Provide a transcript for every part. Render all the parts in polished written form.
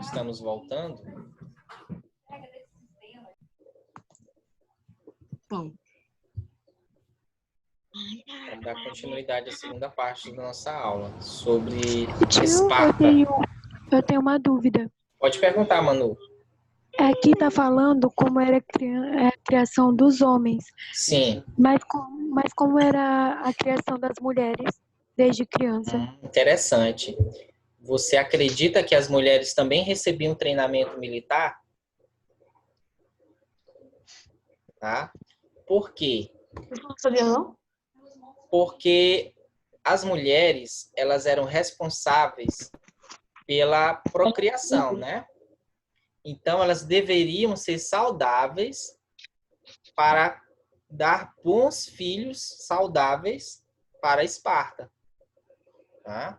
Estamos voltando. Bom. Vamos dar continuidade à segunda parte da nossa aula sobre Tio, Esparta. eu tenho uma dúvida. Pode perguntar, Manu. Aqui tá falando como era a criação dos homens. Sim. Mas como era a criação das mulheres desde criança? Interessante. Você acredita que as mulheres também recebiam treinamento militar? Tá? Por quê? Não sabia, não? Porque as mulheres, elas eram responsáveis pela procriação, né? Então, elas deveriam ser saudáveis para dar bons filhos saudáveis para Esparta. Tá?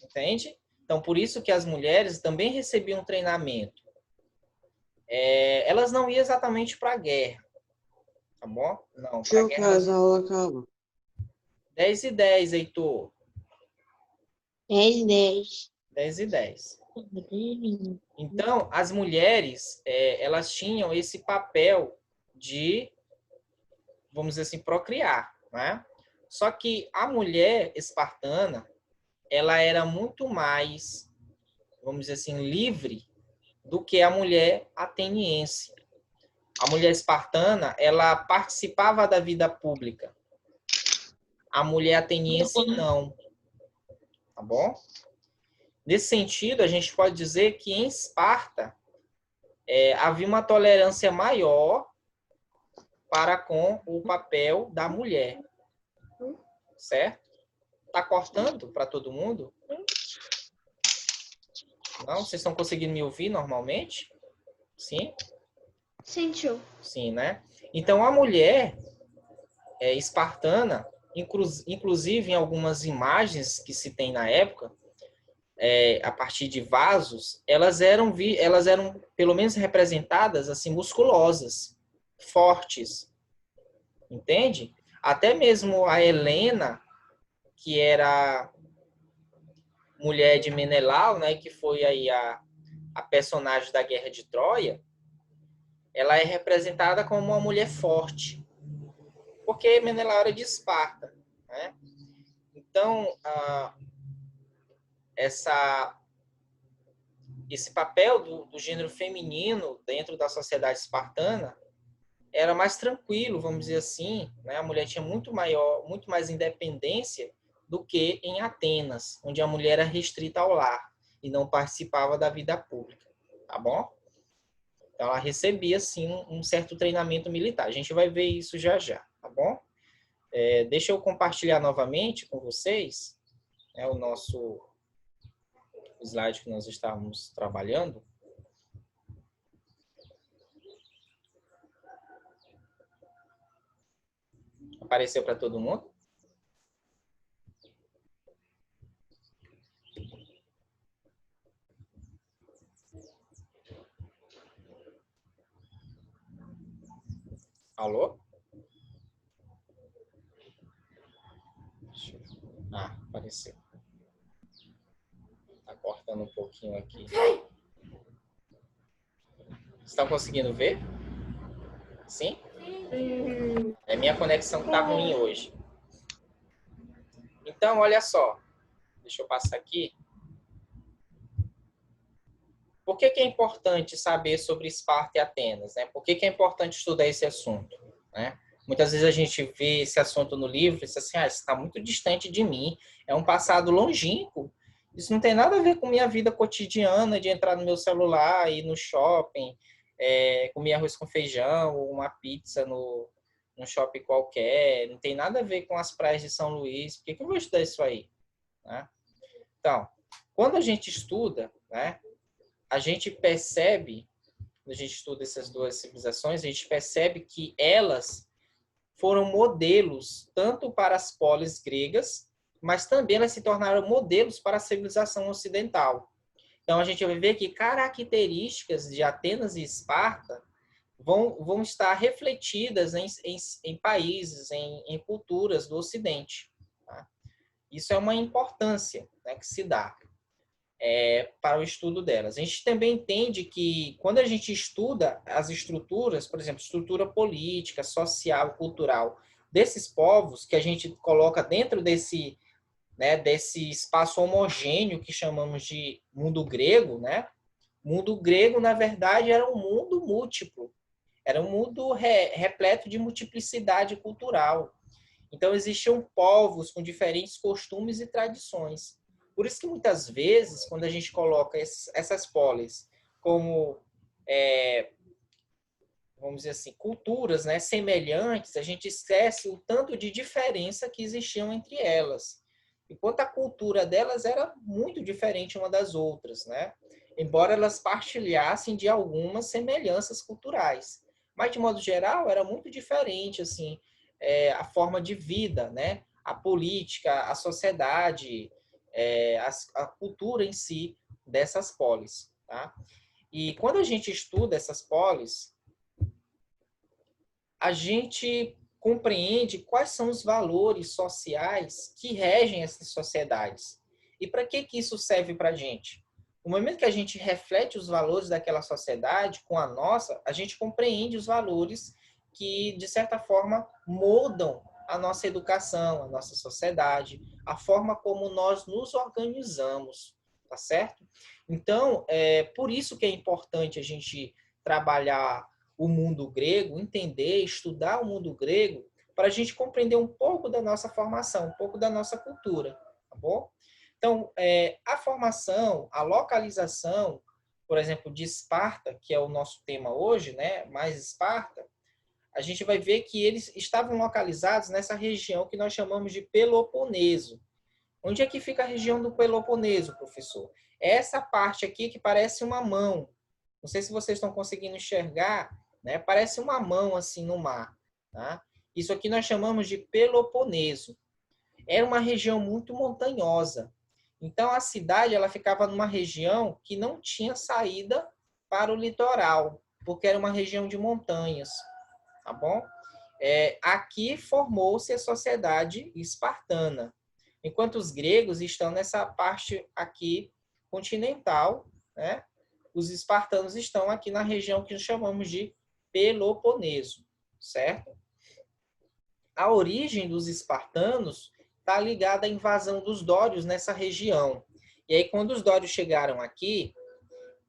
Entende? Então, por isso que as mulheres também recebiam treinamento. Elas não iam exatamente para a guerra. Tá bom? Não. Que horas a aula acaba? 10h10, Heitor. 10. 10h10. Então, as mulheres, elas tinham esse papel de, vamos dizer assim, procriar, né? Só que a mulher espartana, ela era muito mais, vamos dizer assim, livre do que a mulher ateniense. A mulher espartana, ela participava da vida pública. A mulher ateniense não. Tá bom? Nesse sentido, a gente pode dizer que em Esparta havia uma tolerância maior para com o papel da mulher. Certo? Tá cortando para todo mundo? Não? Vocês estão conseguindo me ouvir normalmente? Sim? Sim, tio. Sim, né? Então, a mulher espartana, inclusive em algumas imagens que se tem na época, a partir de vasos, elas eram pelo menos representadas assim, musculosas, fortes. Entende? Até mesmo a Helena, que era mulher de Menelau, né, que foi aí a personagem da Guerra de Troia, ela é representada como uma mulher forte, porque Menelau era de Esparta, né? Então, esse papel do gênero feminino dentro da sociedade espartana era mais tranquilo, vamos dizer assim, né? A mulher tinha muito mais independência do que em Atenas, onde a mulher era restrita ao lar e não participava da vida pública, tá bom? Então, ela recebia, sim, um certo treinamento militar. A gente vai ver isso já já, tá bom? Deixa eu compartilhar novamente com vocês o nosso slide que nós estávamos trabalhando. Apareceu para todo mundo? Alô? Apareceu. Tá cortando um pouquinho aqui. Estão conseguindo ver? Sim? É minha conexão que tá ruim hoje. Então, olha só. Deixa eu passar aqui. Por que é importante saber sobre Esparta e Atenas? Né? Por que é importante estudar esse assunto? Né? Muitas vezes a gente vê esse assunto no livro e diz assim, isso está muito distante de mim, é um passado longínquo. Isso não tem nada a ver com minha vida cotidiana de entrar no meu celular, ir no shopping, comer arroz com feijão ou uma pizza num shopping qualquer. Não tem nada a ver com as praias de São Luís. Por que eu vou estudar isso aí? Né? Então, quando a gente estuda, né, a gente percebe, quando a gente estuda essas duas civilizações, a gente percebe que elas foram modelos tanto para as polis gregas, mas também elas se tornaram modelos para a civilização ocidental. Então, a gente vai ver que características de Atenas e Esparta vão estar refletidas em países, em culturas do Ocidente. Tá? Isso é uma importância, né, que se dá para o estudo delas. A gente também entende que, quando a gente estuda as estruturas, por exemplo, estrutura política, social, cultural desses povos, que a gente coloca dentro desse, né, desse espaço homogêneo que chamamos de mundo grego, né? O mundo grego, na verdade, era um mundo múltiplo, era um mundo repleto de multiplicidade cultural. Então, existiam povos com diferentes costumes e tradições. Por isso que, muitas vezes, quando a gente coloca essas polis como, vamos dizer assim, culturas, né, semelhantes, a gente esquece o tanto de diferença que existiam entre elas. Enquanto a cultura delas era muito diferente uma das outras, né? Embora elas partilhassem de algumas semelhanças culturais. Mas, de modo geral, era muito diferente, assim, a forma de vida, né? A política, a sociedade, a cultura em si dessas polis, tá? E quando a gente estuda essas polis, a gente compreende quais são os valores sociais que regem essas sociedades. E para que isso serve para a gente? No momento que a gente reflete os valores daquela sociedade com a nossa, a gente compreende os valores que, de certa forma, moldam a nossa educação, a nossa sociedade, a forma como nós nos organizamos, tá certo? Então, por isso que é importante a gente trabalhar o mundo grego, entender, estudar o mundo grego, para a gente compreender um pouco da nossa formação, um pouco da nossa cultura, tá bom? Então, a formação, a localização, por exemplo, de Esparta, que é o nosso tema hoje, né, mais Esparta, a gente vai ver que eles estavam localizados nessa região que nós chamamos de Peloponeso. Onde é que fica a região do Peloponeso, professor? É essa parte aqui que parece uma mão. Não sei se vocês estão conseguindo enxergar, né? Parece uma mão assim no mar, tá? Isso aqui nós chamamos de Peloponeso. Era uma região muito montanhosa. Então a cidade ela ficava numa região que não tinha saída para o litoral, porque era uma região de montanhas, tá bom? Aqui formou-se a sociedade espartana, enquanto os gregos estão nessa parte aqui continental, né? Os espartanos estão aqui na região que chamamos de Peloponeso, certo? A origem dos espartanos está ligada à invasão dos dórios nessa região. E aí, quando os dórios chegaram aqui,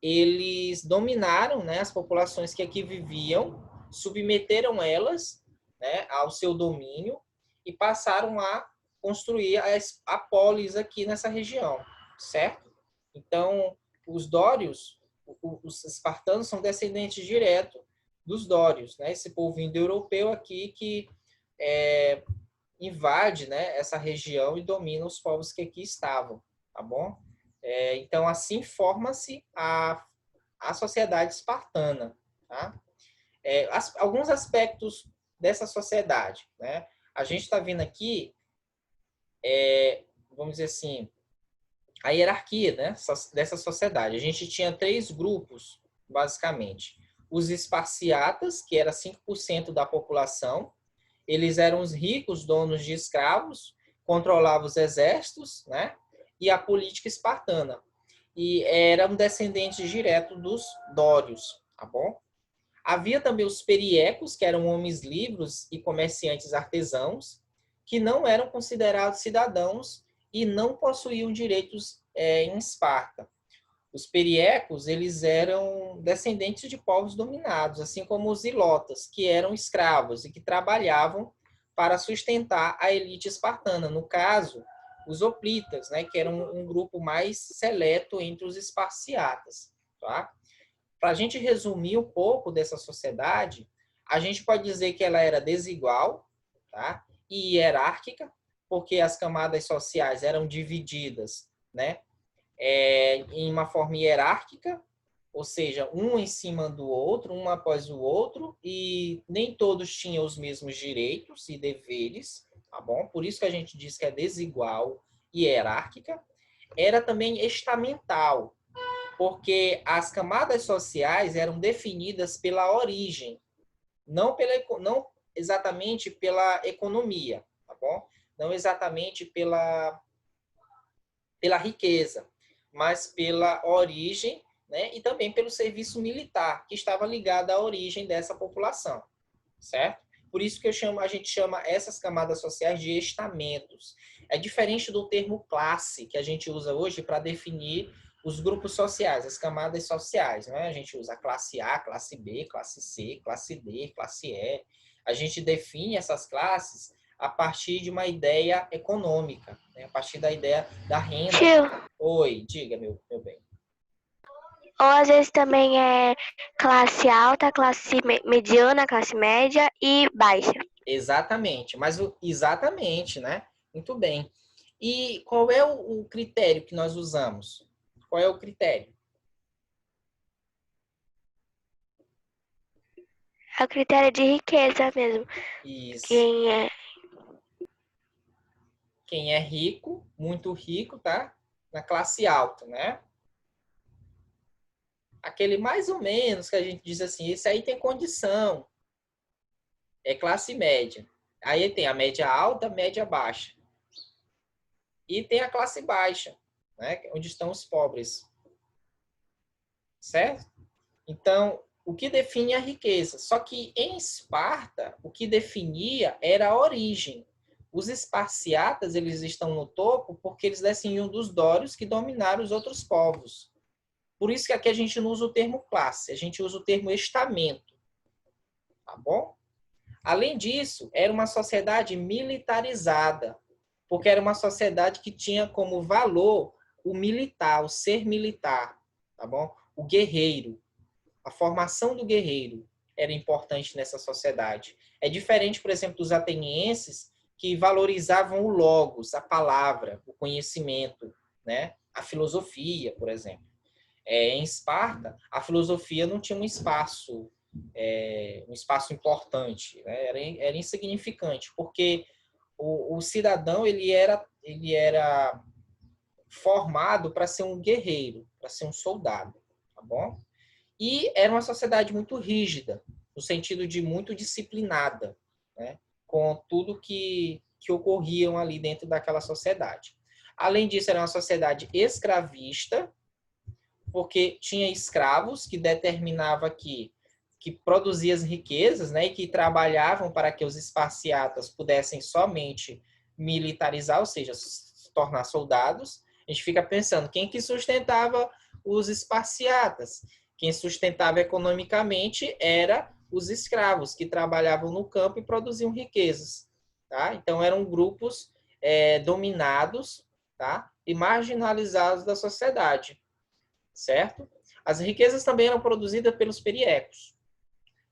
eles dominaram, né, as populações que aqui viviam, submeteram elas, né, ao seu domínio e passaram a construir a polis aqui nessa região, certo? Então, os dórios, os espartanos são descendentes diretos dos dórios, né? Esse povo indo-europeu aqui que invade, né, essa região e domina os povos que aqui estavam, tá bom? Então, assim forma-se a sociedade espartana, tá? Alguns aspectos dessa sociedade, né? A gente está vendo aqui, vamos dizer assim, a hierarquia, né, dessa sociedade. A gente tinha 3 grupos, basicamente. Os esparciatas, que era 5% da população, eles eram os ricos donos de escravos, controlavam os exércitos, né, e a política espartana. E eram descendentes diretos dos dórios, tá bom? Havia também os periecos, que eram homens livres e comerciantes artesãos, que não eram considerados cidadãos e não possuíam direitos em Esparta. Os periecos, eles eram descendentes de povos dominados, assim como os ilotas, que eram escravos e que trabalhavam para sustentar a elite espartana. No caso, os hoplitas, né, que eram um grupo mais seleto entre os esparciatas. Tá? Para a gente resumir um pouco dessa sociedade, a gente pode dizer que ela era desigual, tá? E hierárquica, porque as camadas sociais eram divididas, né, em uma forma hierárquica, ou seja, um em cima do outro, um após o outro, e nem todos tinham os mesmos direitos e deveres, tá bom? Por isso que a gente diz que é desigual e hierárquica. Era também estamental, Porque as camadas sociais eram definidas pela origem, não exatamente pela economia, tá bom? Não exatamente pela riqueza, mas pela origem, né? E também pelo serviço militar, que estava ligado à origem dessa população, certo? Por isso que a gente chama essas camadas sociais de estamentos. É diferente do termo classe, que a gente usa hoje para definir os grupos sociais, as camadas sociais, né? A gente usa classe A, classe B, classe C, classe D, classe E. A gente define essas classes a partir de uma ideia econômica, né? A partir da ideia da renda. Tio, Oi, diga, meu bem. ou às vezes também é classe alta, classe mediana, classe média e baixa. Exatamente, exatamente, né? Muito bem. E qual é o critério que nós usamos? Qual é o critério? É o critério de riqueza mesmo. Isso. Quem é rico, muito rico, tá? Na classe alta, né? Aquele mais ou menos que a gente diz assim, esse aí tem condição. É classe média. Aí tem a média alta, a média baixa. E tem a classe baixa, né? Onde estão os pobres. Certo? Então, o que define a riqueza? Só que em Esparta, o que definia era a origem. Os esparciatas, eles estão no topo porque eles descendiam dos dórios que dominaram os outros povos. Por isso que aqui a gente não usa o termo classe, a gente usa o termo estamento. Tá bom? Além disso, era uma sociedade militarizada, porque era uma sociedade que tinha como valor o militar, o ser militar, tá bom? O guerreiro. A formação do guerreiro era importante nessa sociedade. É diferente, por exemplo, dos atenienses, que valorizavam o logos, a palavra, o conhecimento, né? A filosofia, por exemplo. Em Esparta, a filosofia não tinha um espaço importante, né? Era insignificante, porque o cidadão ele era formado para ser um guerreiro, para ser um soldado, tá bom? E era uma sociedade muito rígida, no sentido de muito disciplinada, né? Com tudo que ocorriam ali dentro daquela sociedade. Além disso, era uma sociedade escravista, porque tinha escravos que determinava que produziam as riquezas, né? E que trabalhavam para que os esparciatas pudessem somente militarizar, ou seja, se tornar soldados. A gente fica pensando, quem que sustentava os esparciatas? Quem sustentava economicamente era os escravos, que trabalhavam no campo e produziam riquezas. Tá? Então, eram grupos dominados, tá? E marginalizados da sociedade. Certo? As riquezas também eram produzidas pelos periecos.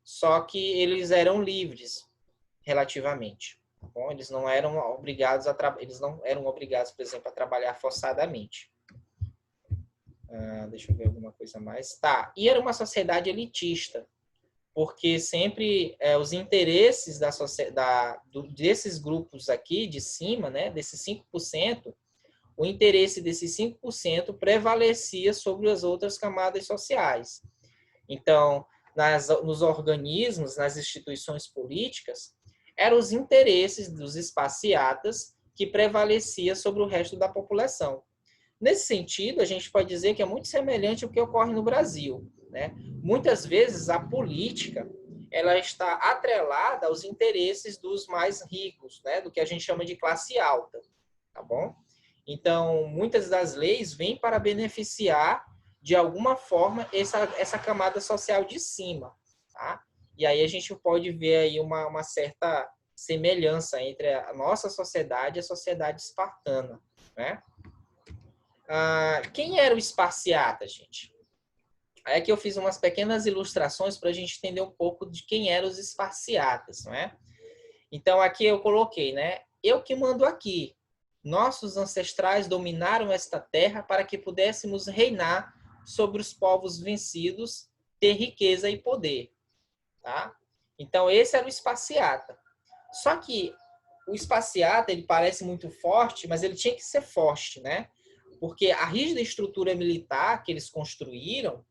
Só que eles eram livres, relativamente. Tá bom? Eles não eram obrigados, por exemplo, a trabalhar forçadamente. Deixa eu ver alguma coisa mais. Tá. E era uma sociedade elitista, porque sempre os interesses desses grupos aqui de cima, né, desses 5%, o interesse desses 5% prevalecia sobre as outras camadas sociais. Então, nos organismos, nas instituições políticas, eram os interesses dos esparciatas que prevalecia sobre o resto da população. Nesse sentido, a gente pode dizer que é muito semelhante ao que ocorre no Brasil, né? Muitas vezes a política ela está atrelada aos interesses dos mais ricos, né? Do que a gente chama de classe alta, tá bom? Então, muitas das leis vêm para beneficiar de alguma forma essa camada social de cima, tá? E aí a gente pode ver aí uma certa semelhança entre a nossa sociedade e a sociedade espartana, né? Quem era o esparciata, gente? Aí aqui eu fiz umas pequenas ilustrações para a gente entender um pouco de quem eram os esparciatas, não é? Então aqui eu coloquei, né? Eu que mando aqui. Nossos ancestrais dominaram esta terra para que pudéssemos reinar sobre os povos vencidos, ter riqueza e poder, tá? Então esse era o esparciata. Só que o esparciata, ele parece muito forte, mas ele tinha que ser forte, né? Porque a rígida estrutura militar que eles construíram,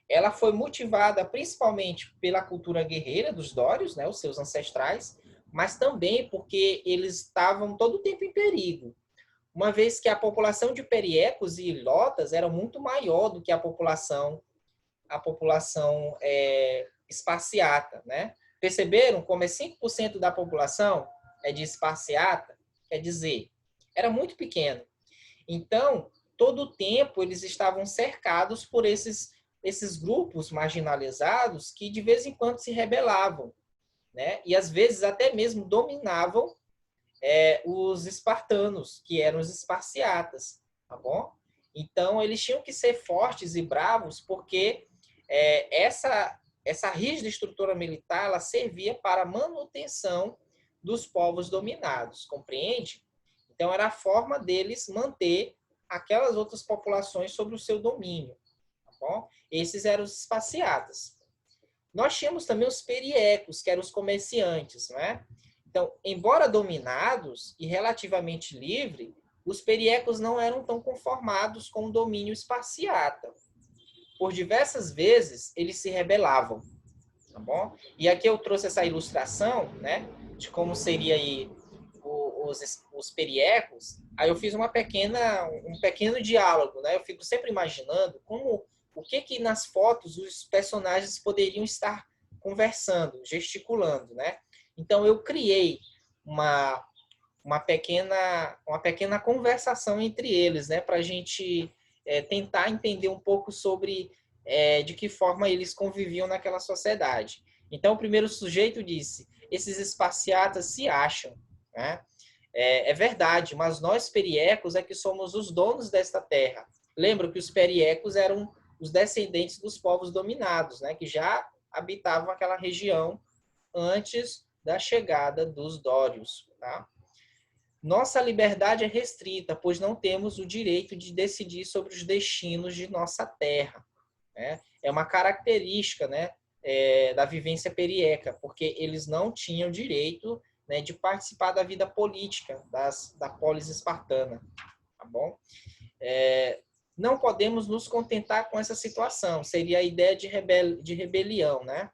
ela foi motivada principalmente pela cultura guerreira dos dórios, né, os seus ancestrais, mas também porque eles estavam todo o tempo em perigo, uma vez que a população de periecos e ilotas era muito maior do que a população esparciata, né? Perceberam como é 5% da população é de esparciata? Quer dizer, era muito pequeno. Então, todo o tempo eles estavam cercados por esses grupos marginalizados que de vez em quando se rebelavam, né? E às vezes até mesmo dominavam os espartanos, que eram os esparciatas, tá bom? Então, eles tinham que ser fortes e bravos porque essa rígida estrutura militar ela servia para a manutenção dos povos dominados, compreende? Então, era a forma deles manter aquelas outras populações sob o seu domínio, tá bom? Esses eram os esparciatas. Nós tínhamos também os periecos, que eram os comerciantes, né? Então, embora dominados e relativamente livres, os periecos não eram tão conformados com o domínio esparciata. Por diversas vezes, eles se rebelavam, tá bom? E aqui eu trouxe essa ilustração, né, de como seria aí os periecos. Aí eu fiz um pequeno diálogo, né? Eu fico sempre imaginando o que nas fotos os personagens poderiam estar conversando, gesticulando, né? Então eu criei uma pequena conversação entre eles, né, para a gente tentar entender um pouco sobre de que forma eles conviviam naquela sociedade. Então, o primeiro sujeito disse: esses esparciatas se acham, né? É verdade, mas nós periecos é que somos os donos desta terra. Lembra que os periecos eram os descendentes dos povos dominados, né, que já habitavam aquela região antes da chegada dos dórios, tá? Nossa liberdade é restrita, pois não temos o direito de decidir sobre os destinos de nossa terra, né? É uma característica, né, da vivência perieca, porque eles não tinham direito, né, de participar da vida política da polis espartana, tá bom? Não podemos nos contentar com essa situação, seria a ideia de rebelião, né?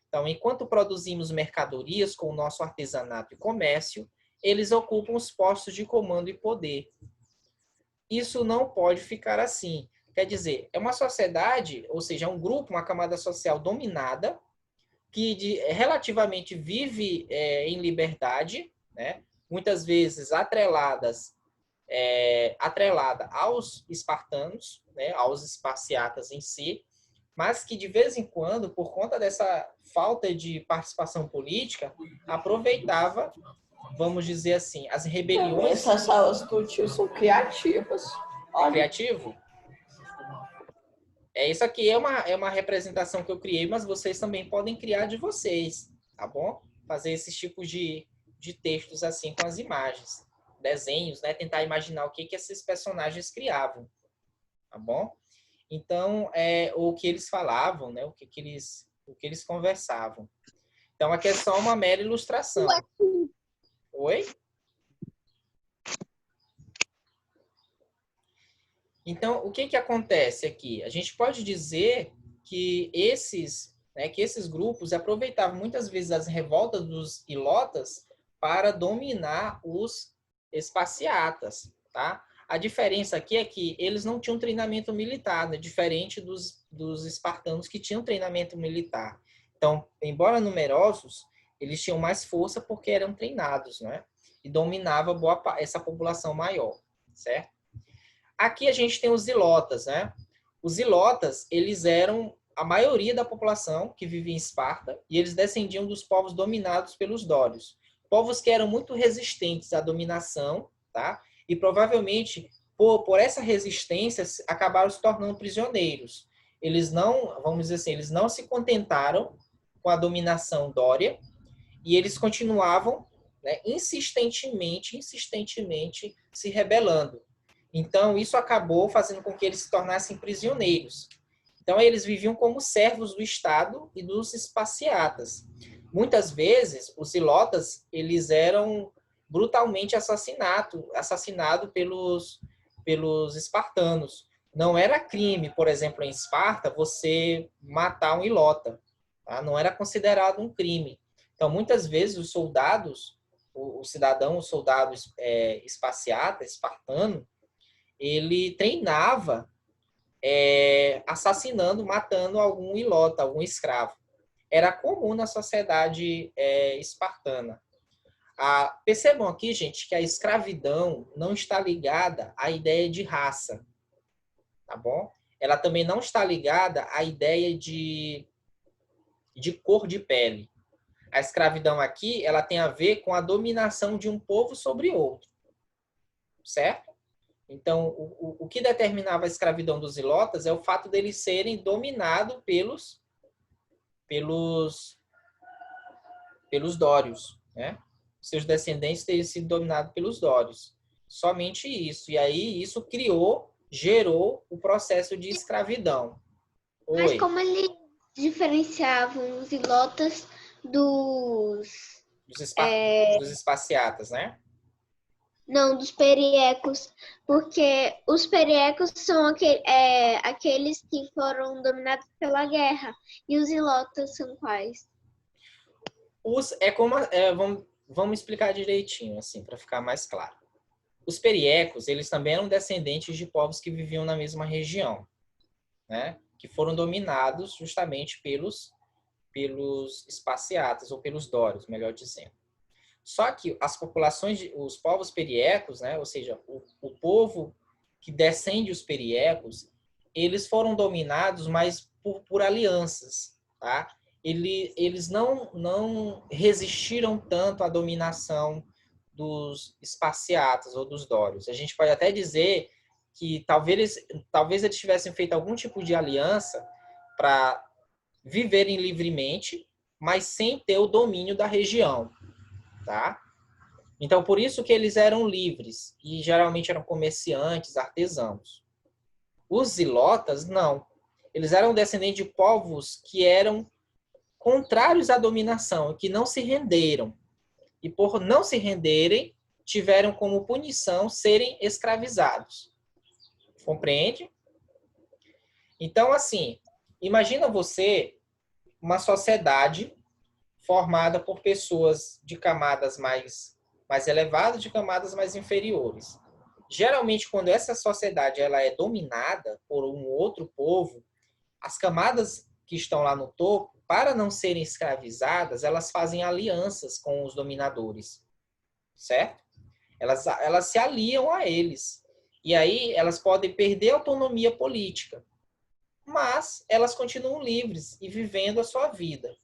Então, enquanto produzimos mercadorias com o nosso artesanato e comércio, eles ocupam os postos de comando e poder. Isso não pode ficar assim. Quer dizer, é uma sociedade, ou seja, um grupo, uma camada social dominada, que relativamente vive em liberdade, né? Muitas vezes atrelada aos espartanos, né? Aos esparciatas em si, mas que de vez em quando, por conta dessa falta de participação política, aproveitava, vamos dizer assim, as rebeliões... Essas salas do tio são criativas. Olha. Criativo? Isso aqui é uma representação que eu criei, mas vocês também podem criar de vocês, tá bom? Fazer esses tipos de textos assim com as imagens, desenhos, né? Tentar imaginar o que esses personagens criavam, tá bom? Então, o que eles falavam, né? O que eles conversavam. Então, aqui é só uma mera ilustração. Oi? Então, o que acontece aqui? A gente pode dizer que esses grupos aproveitavam muitas vezes as revoltas dos ilotas para dominar os esparciatas, tá? A diferença aqui é que eles não tinham treinamento militar, né? Diferente dos espartanos que tinham treinamento militar. Então, embora numerosos, eles tinham mais força porque eram treinados, né? E dominava essa população maior, certo? Aqui a gente tem os ilotas, né? Os ilotas, eles eram a maioria da população que vivia em Esparta e eles descendiam dos povos dominados pelos dórios. Povos que eram muito resistentes à dominação, tá? E provavelmente, por essa resistência, acabaram se tornando prisioneiros. Eles não, vamos dizer assim, eles não se contentaram com a dominação dória e eles continuavam, né, insistentemente se rebelando. Então, isso acabou fazendo com que eles se tornassem prisioneiros. Então, eles viviam como servos do Estado e dos esparciatas. Muitas vezes, os ilotas, eles eram brutalmente assassinados pelos espartanos. Não era crime, por exemplo, em Esparta, você matar um ilota. Tá? Não era considerado um crime. Então, muitas vezes, os soldados, o cidadão, o soldado espaciata, espartano, ele treinava assassinando, matando algum ilota, algum escravo. Era comum na sociedade espartana. Percebam aqui, gente, que a escravidão não está ligada à ideia de raça, tá bom? Ela também não está ligada à ideia de cor de pele. A escravidão aqui, ela tem a ver com a dominação de um povo sobre outro, certo? Então, o que determinava a escravidão dos ilotas é o fato deles serem dominados pelos dórios, né? Seus descendentes terem sido dominados pelos dórios. Somente isso. E aí, isso gerou o processo de escravidão. Mas como eles diferenciavam os ilotas dos espaciatas, né? Não, dos periecos, porque os periecos são aqueles que foram dominados pela guerra. E os ilotas são quais? Vamos explicar direitinho, assim, para ficar mais claro. Os periecos, eles também eram descendentes de povos que viviam na mesma região, né? Que foram dominados justamente pelos espaciatas, ou pelos dórios, melhor dizendo. Só que as populações, os povos periecos, né? Ou seja, o povo que descende os periecos, eles foram dominados, mas por alianças, tá? Eles não resistiram tanto à dominação dos espaciatas ou dos dórios. A gente pode até dizer que talvez eles tivessem feito algum tipo de aliança para viverem livremente, mas sem ter o domínio da região, tá? Então, por isso que eles eram livres e geralmente eram comerciantes, artesãos. Os ilotas, não. Eles eram descendentes de povos que eram contrários à dominação, que não se renderam. E por não se renderem, tiveram como punição serem escravizados. Compreende? Então, assim, imagina você uma sociedade formada por pessoas de camadas mais elevadas, de camadas mais inferiores. Geralmente, quando essa sociedade ela é dominada por um outro povo, as camadas que estão lá no topo, para não serem escravizadas, elas fazem alianças com os dominadores, certo? Elas se aliam a eles. E aí elas podem perder a autonomia política, mas elas continuam livres e vivendo a sua vida.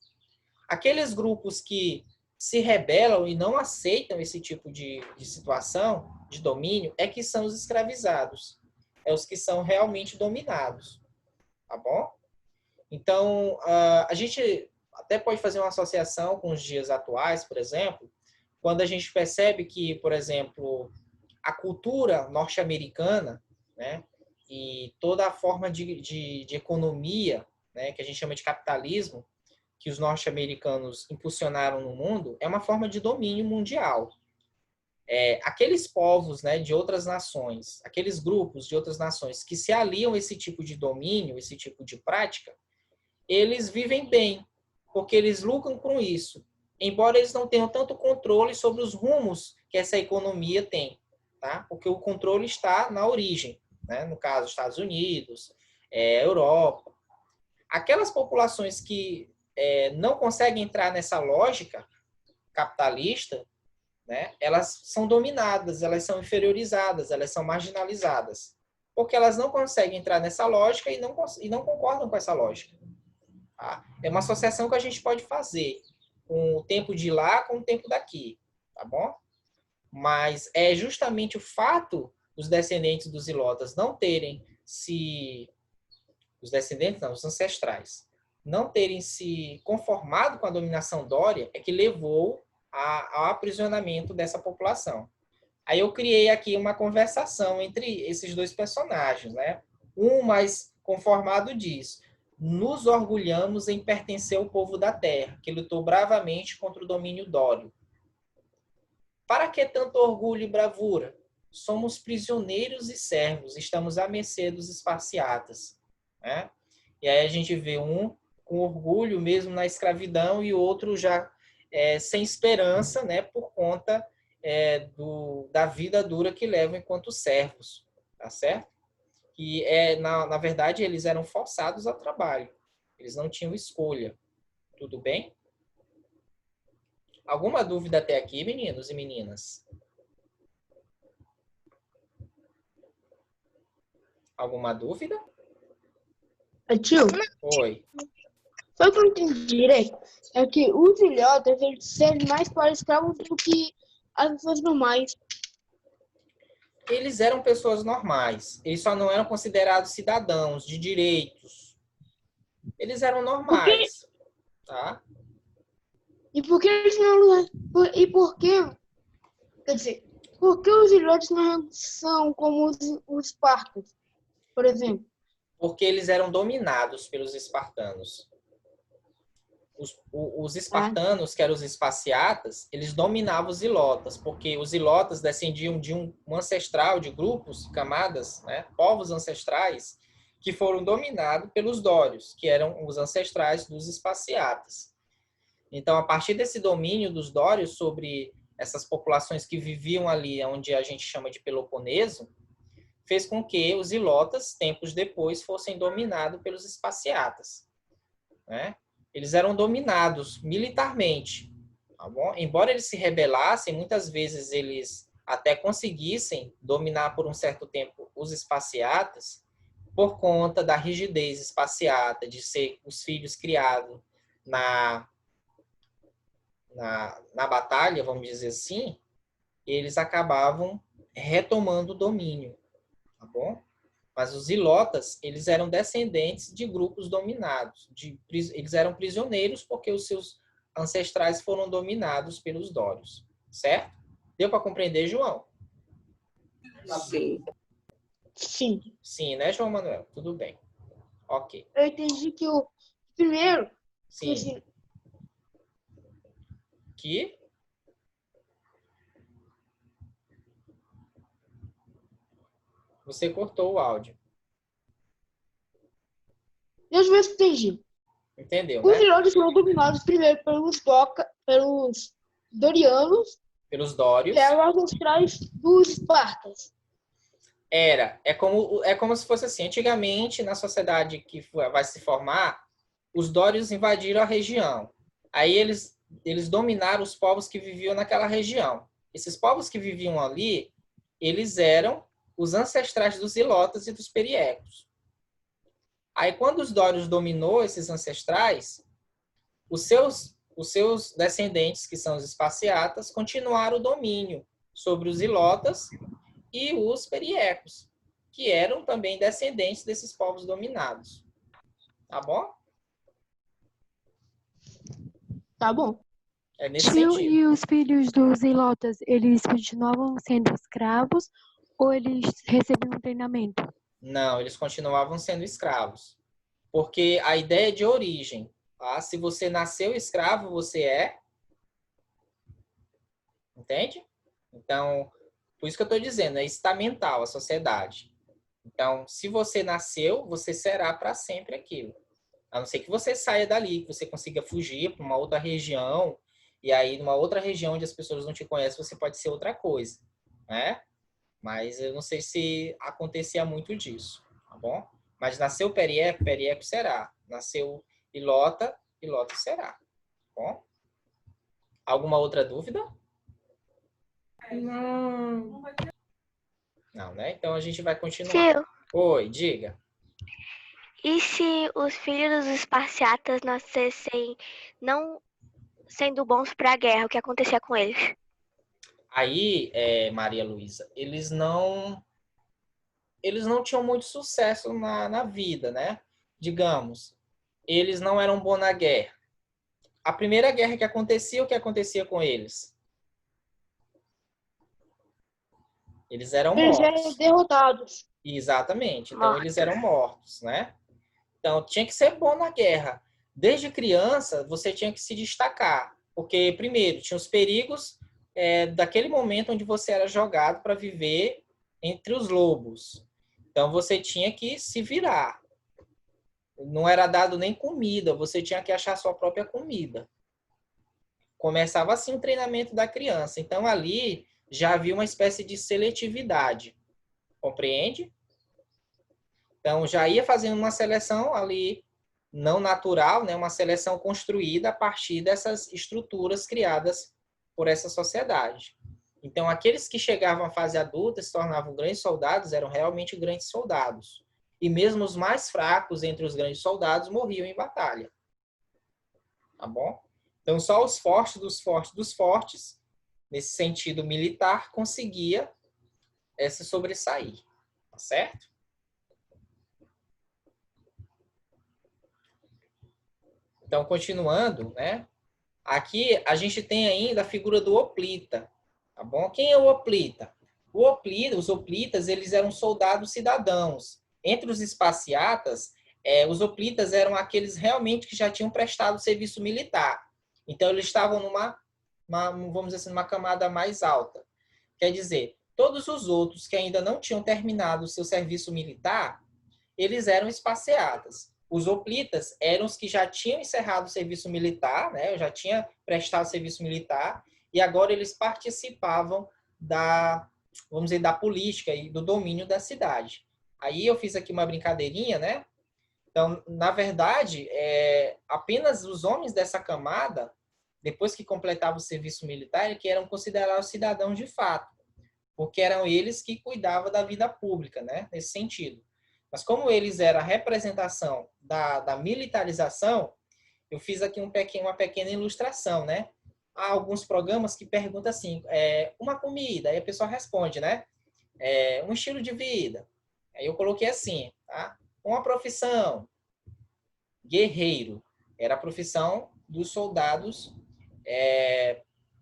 Aqueles grupos que se rebelam e não aceitam esse tipo de situação, de domínio, é que são os escravizados. É os que são realmente dominados. Tá bom? Então, a gente até pode fazer uma associação com os dias atuais, por exemplo, quando a gente percebe que, por exemplo, a cultura norte-americana, né, e toda a forma de economia, né, que a gente chama de capitalismo, que os norte-americanos impulsionaram no mundo, é uma forma de domínio mundial. Aqueles povos, né, de outras nações, aqueles grupos de outras nações que se aliam a esse tipo de domínio, esse tipo de prática, eles vivem bem, porque eles lucram com isso, embora eles não tenham tanto controle sobre os rumos que essa economia tem, tá? Porque o controle está na origem, né? No caso, Estados Unidos, Europa. Aquelas populações que não conseguem entrar nessa lógica capitalista, né? Elas são dominadas, elas são inferiorizadas, elas são marginalizadas, porque elas não conseguem entrar nessa lógica e não concordam com essa lógica. Tá? É uma associação que a gente pode fazer com o tempo de lá com o tempo daqui, tá bom? Mas é justamente o fato dos descendentes dos ilotas não terem os ancestrais, não terem se conformado com a dominação dória é que levou ao aprisionamento dessa população. Aí eu criei aqui uma conversação entre esses dois personagens, né? Um mais conformado diz: nos orgulhamos em pertencer ao povo da terra, que lutou bravamente contra o domínio dório. Para que tanto orgulho e bravura? somos prisioneiros e servos, estamos à mercê dos esparciatas, né? E aí a gente vê um com orgulho mesmo na escravidão e outro já sem esperança, né, por conta da vida dura que levam enquanto servos, tá certo? E na verdade eles eram forçados ao trabalho, eles não tinham escolha. Tudo bem? Alguma dúvida até aqui, meninos e meninas? Alguma dúvida? Tio, Oi. foi o que eu entendi direito. É que os ilhotas, eles servem mais para escravos do que as pessoas normais. Eles eram pessoas normais. Eles só não eram considerados cidadãos de direitos. Eles eram normais. Tá? E por que eles não... E por que... Quer dizer, por que os ilhotas não são como os espartas, por exemplo? Porque eles eram dominados pelos espartanos. Os espartanos, que eram os esparciatas, eles dominavam os ilotas, porque os ilotas descendiam de um ancestral de grupos, camadas, né, povos ancestrais, que foram dominados pelos dórios, que eram os ancestrais dos esparciatas. Então, a partir desse domínio dos dórios sobre essas populações que viviam ali, onde a gente chama de Peloponeso, fez com que os ilotas, tempos depois, fossem dominados pelos esparciatas, né? Eles eram dominados militarmente, tá bom? Embora eles se rebelassem, muitas vezes eles até conseguissem dominar por um certo tempo os esparciatas, por conta da rigidez esparciata, de ser os filhos criados na batalha, vamos dizer assim, eles acabavam retomando o domínio, tá bom? Mas os ilotas, eles eram descendentes de grupos dominados. Eles eram prisioneiros porque os seus ancestrais foram dominados pelos dórios. Certo? Deu para compreender, João? Sim. Sim. Sim, né, João Manuel? Tudo bem. Ok. Eu entendi que o primeiro... Sim. Que? Você cortou o áudio. Deixa eu ver se entendi. Entendeu, Os né? ilhotas foram dominados primeiro pelos dorianos, Pelos dórios. que eram ancestrais dos espartas. É como se fosse assim. Antigamente, na sociedade que vai se formar, os dórios invadiram a região. Aí eles dominaram os povos que viviam naquela região. Esses povos que viviam ali, eles eram os ancestrais dos ilotas e dos periecos. Aí, quando os dórios dominou esses ancestrais, os seus descendentes, que são os esparciatas, continuaram o domínio sobre os ilotas e os periecos, que eram também descendentes desses povos dominados. Tá bom? Tá bom. É nesse Tio, sentido. e os filhos dos ilotas, eles continuavam sendo escravos ou eles recebiam treinamento? Não, eles continuavam sendo escravos. Porque a ideia de origem, tá? Se você nasceu escravo, você é... Entende? Então, por isso que eu estou dizendo, é estamental a sociedade. Então, se você nasceu, você será para sempre aquilo. A não ser que você saia dali, que você consiga fugir para uma outra região, e aí, numa outra região onde as pessoas não te conhecem, você pode ser outra coisa, né? Mas eu não sei se acontecia muito disso, tá bom? Mas nasceu perieco, perieco será. Nasceu ilota, ilota será, tá bom? Alguma outra dúvida? Não. Não, né? Então, a gente vai continuar. Tio, Oi, diga. e se os filhos dos esparciatas nascessem não sendo bons para a guerra, o que acontecia com eles? Aí, Maria Luísa, eles não tinham muito sucesso na vida, né? Digamos, eles não eram bons na guerra. A primeira guerra que acontecia, o que acontecia com eles? Eles eram Eles mortos. eram derrotados. Exatamente. Então, Mortos. eles eram mortos, né? Então, tinha que ser bom na guerra. Desde criança, você tinha que se destacar. Porque, primeiro, tinha os perigos daquele momento onde você era jogado para viver entre os lobos. Então, você tinha que se virar. Não era dado nem comida, você tinha que achar sua própria comida. Começava assim o treinamento da criança. Então, ali já havia uma espécie de seletividade. Compreende? Então, já ia fazendo uma seleção ali não natural, né? Uma seleção construída a partir dessas estruturas criadas por essa sociedade. Então, aqueles que chegavam à fase adulta se tornavam grandes soldados, eram realmente grandes soldados. E mesmo os mais fracos entre os grandes soldados morriam em batalha. Tá bom? Então, só os fortes dos fortes dos fortes, nesse sentido militar, conseguia se sobressair. Tá certo? Então, continuando, né? Aqui a gente tem ainda a figura do hoplita. Tá bom? Quem é o hoplita? Os hoplitas, eles eram soldados cidadãos. Entre os esparciatas, os hoplitas eram aqueles realmente que já tinham prestado serviço militar. Então, eles estavam vamos dizer assim, numa camada mais alta. Quer dizer, todos os outros que ainda não tinham terminado o seu serviço militar, eles eram esparciatas. Os hoplitas eram os que já tinham encerrado o serviço militar, né? Já tinham prestado serviço militar, e agora eles participavam vamos dizer, da política e do domínio da cidade. Aí eu fiz aqui uma brincadeirinha, né? Então, na verdade, apenas os homens dessa camada, depois que completavam o serviço militar, que eram considerados cidadãos de fato, porque eram eles que cuidavam da vida pública, né? Nesse sentido. Mas como eles eram a representação da militarização, eu fiz aqui uma pequena ilustração, né? Há alguns programas que perguntam assim, uma comida, aí a pessoa responde, né? Um estilo de vida. Aí eu coloquei assim, tá? Uma profissão, guerreiro. Era a profissão dos soldados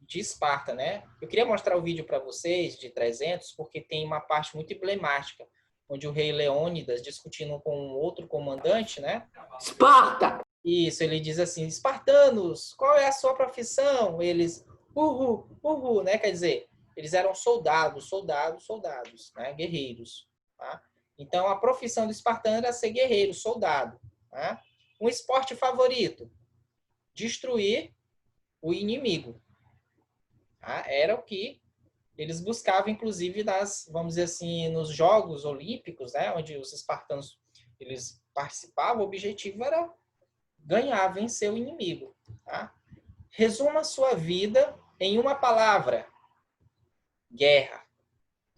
de Esparta, né? Eu queria mostrar o vídeo para vocês de 300, porque tem uma parte muito emblemática, onde o rei Leônidas, discutindo com um outro comandante, né? Esparta! Isso, ele diz assim, espartanos, qual é a sua profissão? Eles, né? Quer dizer, eles eram soldados, né? Guerreiros, tá? Então, a profissão do espartano era ser guerreiro, soldado, tá? Um esporte favorito? Destruir o inimigo. Tá? Era o que eles buscavam, inclusive, vamos dizer assim, nos Jogos Olímpicos, né, onde os espartanos eles participavam, o objetivo era ganhar, vencer o inimigo. Tá? Resuma a sua vida em uma palavra: guerra.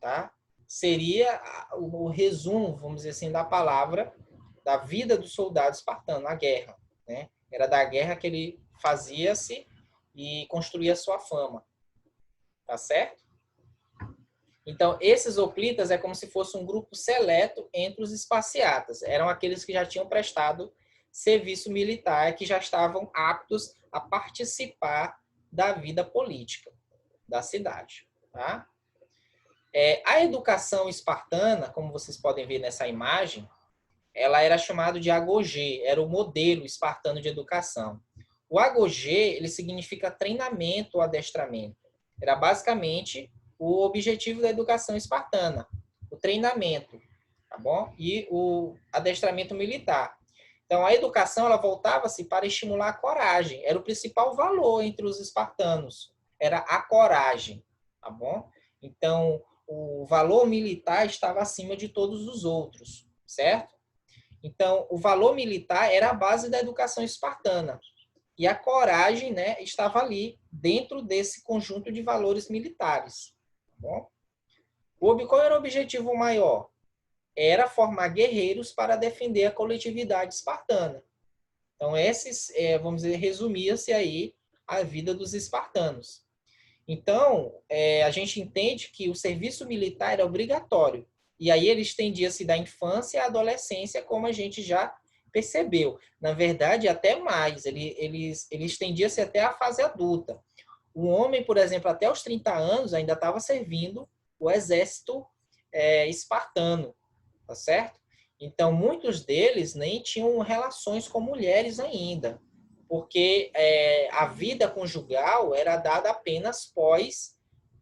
Tá? Seria o resumo, vamos dizer assim, da palavra, da vida do soldado espartano, a guerra. Né? Era da guerra que ele fazia-se e construía sua fama. Tá certo? Então, esses hoplitas é como se fosse um grupo seleto entre os esparciatas. Eram aqueles que já tinham prestado serviço militar, que já estavam aptos a participar da vida política da cidade. Tá? A educação espartana, como vocês podem ver nessa imagem, ela era chamada de agogê, era o modelo espartano de educação. O agogê, ele significa treinamento ou adestramento. Era basicamente o objetivo da educação espartana, o treinamento, tá bom? E o adestramento militar. Então, a educação, ela voltava-se para estimular a coragem. Era o principal valor entre os espartanos. Era a coragem, tá bom? Então, o valor militar estava acima de todos os outros, certo? Então, o valor militar era a base da educação espartana. E a coragem, né, estava ali dentro desse conjunto de valores militares. Bom, qual era o objetivo maior? Era formar guerreiros para defender a coletividade espartana. Então, vamos dizer, resumia-se aí a vida dos espartanos. Então, a gente entende que o serviço militar era obrigatório. E aí ele estendia-se da infância à adolescência, como a gente já percebeu. Na verdade, até mais. Ele estendia-se até a fase adulta. O homem, por exemplo, até os 30 anos ainda estava servindo o exército espartano, tá certo? Então, muitos deles nem tinham relações com mulheres ainda, porque a vida conjugal era dada apenas pós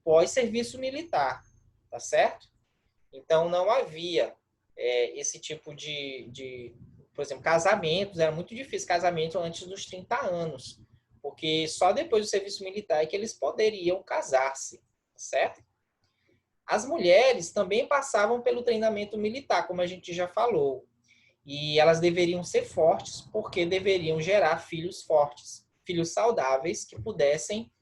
pós-serviço militar, tá certo? Então, não havia esse tipo por exemplo, casamentos, era muito difícil casamento antes dos 30 anos, porque só depois do serviço militar é que eles poderiam casar-se, certo? As mulheres também passavam pelo treinamento militar, como a gente já falou, e elas deveriam ser fortes, porque deveriam gerar filhos fortes, filhos saudáveis, que pudessem,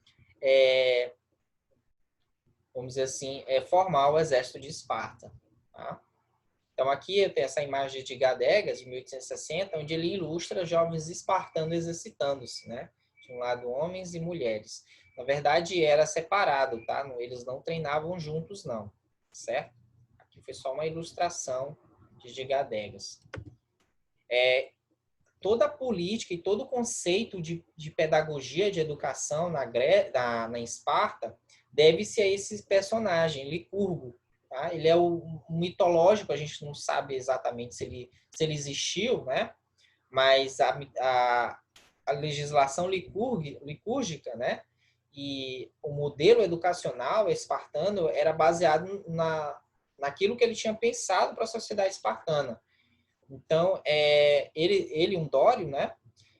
vamos dizer assim, formar o exército de Esparta, tá? Então, aqui eu tenho essa imagem de Gadegas, de 1860, onde ele ilustra jovens espartanos exercitando-se, né? De um lado, homens e mulheres. Na verdade, era separado, tá? Eles não treinavam juntos, não. Certo? Aqui foi só uma ilustração de Gadegas. Toda a política e todo o conceito de pedagogia, de educação na Esparta, deve-se a esse personagem, Licurgo. Tá? Ele é o mitológico, a gente não sabe exatamente se ele existiu, né? Mas a legislação licúrgica, né? E o modelo educacional espartano era baseado naquilo que ele tinha pensado para a sociedade espartana. Então, um Dório, né?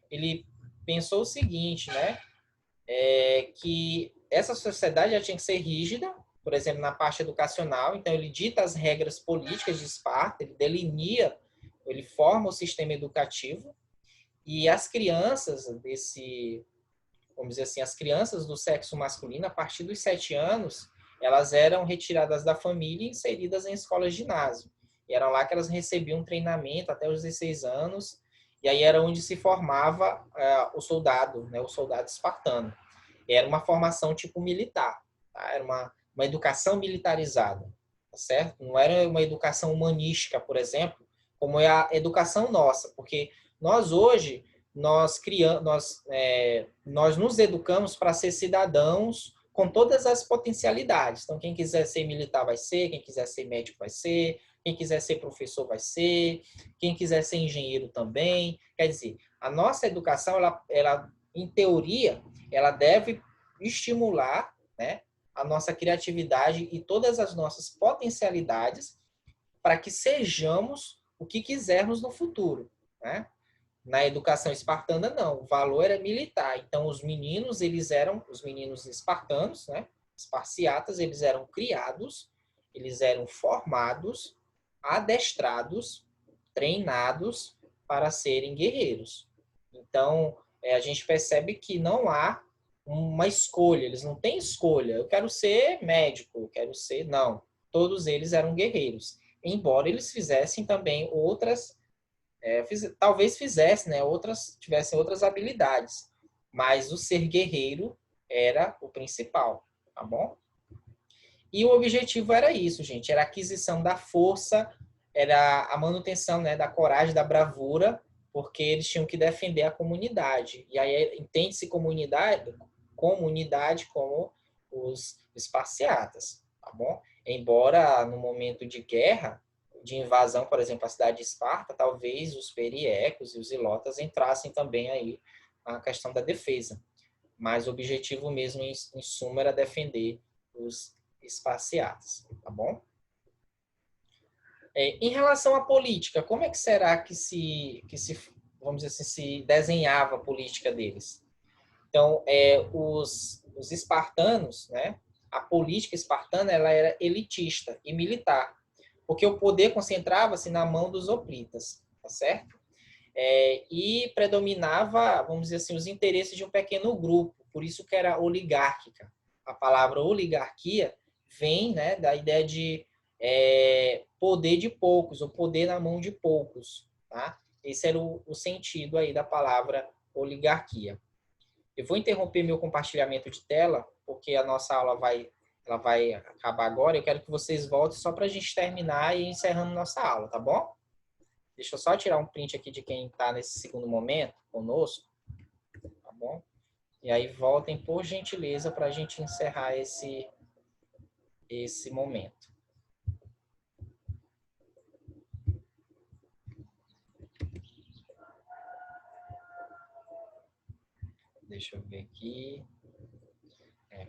Ele pensou o seguinte, né? Que essa sociedade já tinha que ser rígida, por exemplo, na parte educacional. Então, ele dita as regras políticas de Esparta, ele delineia, ele forma o sistema educativo, e as crianças vamos dizer assim, as crianças do sexo masculino, a partir dos 7 anos, elas eram retiradas da família e inseridas em escolas de ginásio. E era lá que elas recebiam treinamento até os 16 anos, e aí era onde se formava o soldado, né, o soldado espartano. Era uma formação tipo militar, tá? Era uma educação militarizada, tá certo? Não era uma educação humanística, por exemplo, como é a educação nossa, porque nós hoje, nós nos educamos para ser cidadãos com todas as potencialidades. Então, quem quiser ser militar vai ser, quem quiser ser médico vai ser, quem quiser ser professor vai ser, quem quiser ser engenheiro também. Quer dizer, a nossa educação, ela em teoria, ela deve estimular, né, a nossa criatividade e todas as nossas potencialidades para que sejamos o que quisermos no futuro, né? Na educação espartana, não. O valor era militar. Então, os meninos espartanos, né? Esparciatas, eles eram criados, eles eram formados, adestrados, treinados para serem guerreiros. Então, a gente percebe que não há uma escolha. Eles não têm escolha. Eu quero ser médico, eu quero ser... Não. Todos eles eram guerreiros. Embora eles fizessem também outras... talvez fizessem, né? Tivessem outras habilidades. Mas o ser guerreiro era o principal, tá bom? E o objetivo era isso, gente. Era a aquisição da força, era a manutenção, né, da coragem, da bravura, porque eles tinham que defender a comunidade. E aí entende-se comunidade como os esparciatas, tá bom? Embora no momento de guerra, de invasão, por exemplo, a cidade de Esparta, talvez os periecos e os ilotas entrassem também aí na questão da defesa. Mas o objetivo mesmo, em suma, era defender os esparciatas, tá bom? Em relação à política, como é que será que vamos dizer assim, se desenhava a política deles? Então, os espartanos, né? A política espartana, ela era elitista e militar, porque o poder concentrava-se na mão dos hoplitas, tá certo? E predominava, vamos dizer assim, os interesses de um pequeno grupo, por isso que era oligárquica. A palavra oligarquia vem, né, da ideia de poder de poucos, ou poder na mão de poucos, tá? Esse era o sentido aí da palavra oligarquia. Eu vou interromper meu compartilhamento de tela, porque a nossa aula ela vai acabar agora. Eu quero que vocês voltem só para a gente terminar e ir encerrando nossa aula, tá bom? Deixa eu só tirar um print aqui de quem está nesse segundo momento conosco, tá bom? E aí voltem, por gentileza, para a gente encerrar esse momento. Deixa eu ver aqui.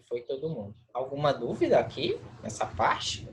foi todo mundo. Alguma dúvida aqui nessa parte?